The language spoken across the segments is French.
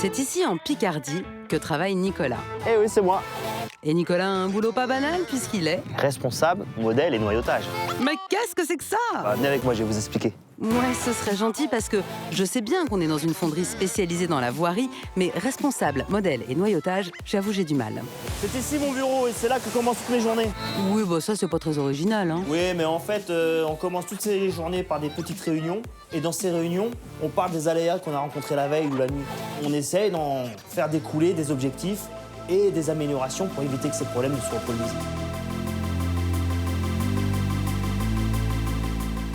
C'est ici, en Picardie, que travaille Nicolas. Eh oui, c'est moi. Et Nicolas a un boulot pas banal puisqu'il est... Responsable, modèle et noyautage. Mais qu'est-ce que c'est que ça? Venez avec moi, je vais vous expliquer. Ouais, ce serait gentil parce que je sais bien qu'on est dans une fonderie spécialisée dans la voirie, mais responsable, modèle et noyautage, j'avoue, j'ai du mal. C'est ici mon bureau et c'est là que commencent toutes mes journées. Oui, bah ça, c'est pas très original, hein. Oui, mais en fait, on commence toutes ces journées par des petites réunions. Et dans ces réunions, on parle des aléas qu'on a rencontrés la veille ou la nuit. On essaye d'en faire découler des objectifs et des améliorations pour éviter que ces problèmes ne se reproduisent.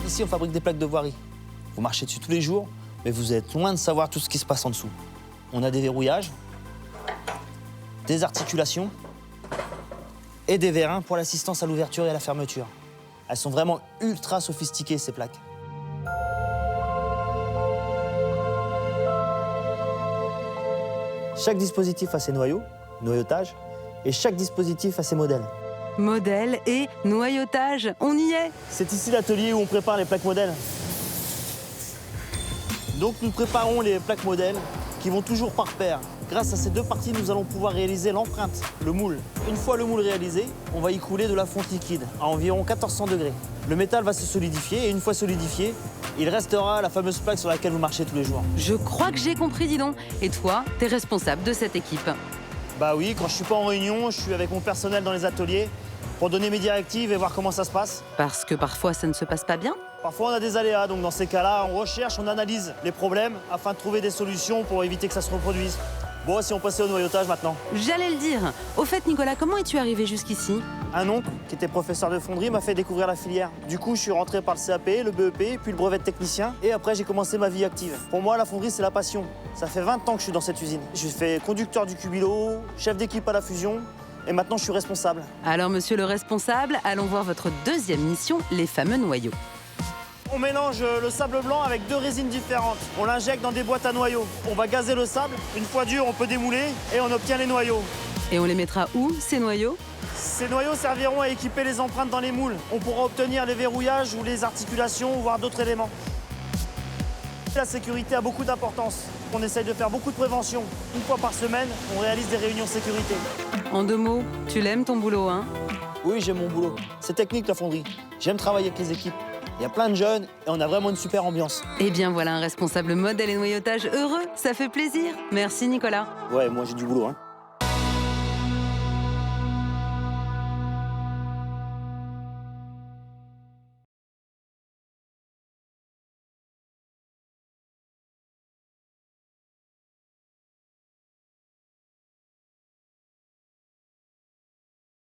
Ici, on fabrique des plaques de voirie. Vous marchez dessus tous les jours, mais vous êtes loin de savoir tout ce qui se passe en dessous. On a des verrouillages, des articulations et des vérins pour l'assistance à l'ouverture et à la fermeture. Elles sont vraiment ultra sophistiquées, ces plaques. Chaque dispositif a ses noyaux, noyautage, et chaque dispositif a ses modèles. Modèle et noyautage, on y est. C'est ici l'atelier où on prépare les plaques modèles. Donc nous préparons les plaques modèles qui vont toujours par paire. Grâce à ces deux parties, nous allons pouvoir réaliser l'empreinte, le moule. Une fois le moule réalisé, on va y couler de la fonte liquide à environ 1400 degrés. Le métal va se solidifier et une fois solidifié, il restera la fameuse plaque sur laquelle vous marchez tous les jours. Je crois que j'ai compris, dis donc. Et toi, t'es responsable de cette équipe. Bah oui, quand je suis pas en réunion, je suis avec mon personnel dans les ateliers pour donner mes directives et voir comment ça se passe. Parce que parfois, ça ne se passe pas bien. Parfois, on a des aléas, donc dans ces cas-là, on recherche, on analyse les problèmes afin de trouver des solutions pour éviter que ça se reproduise. Bon, si on passait au noyautage maintenant. J'allais le dire. Au fait, Nicolas, comment es-tu arrivé jusqu'ici? Un oncle, qui était professeur de fonderie, m'a fait découvrir la filière. Du coup, je suis rentré par le CAP, le BEP, puis le brevet de technicien. Et après, j'ai commencé ma vie active. Pour moi, la fonderie, c'est la passion. Ça fait 20 ans que je suis dans cette usine. Je fais conducteur du cubilo, chef d'équipe à la fusion, et maintenant, je suis responsable. Alors, monsieur le responsable, allons voir votre deuxième mission, les fameux noyaux. On mélange le sable blanc avec deux résines différentes. On l'injecte dans des boîtes à noyaux. On va gazer le sable. Une fois dur, on peut démouler et on obtient les noyaux. Et on les mettra où, ces noyaux? Ces noyaux serviront à équiper les empreintes dans les moules. On pourra obtenir les verrouillages ou les articulations, voire d'autres éléments. La sécurité a beaucoup d'importance. On essaye de faire beaucoup de prévention. Une fois par semaine, on réalise des réunions sécurité. En deux mots, tu l'aimes ton boulot, hein? Oui, j'aime mon boulot. C'est technique, la fonderie. J'aime travailler avec les équipes. Il y a plein de jeunes et on a vraiment une super ambiance. Eh bien voilà un responsable modèle et noyautage heureux, ça fait plaisir. Merci Nicolas. Ouais, moi j'ai du boulot, hein.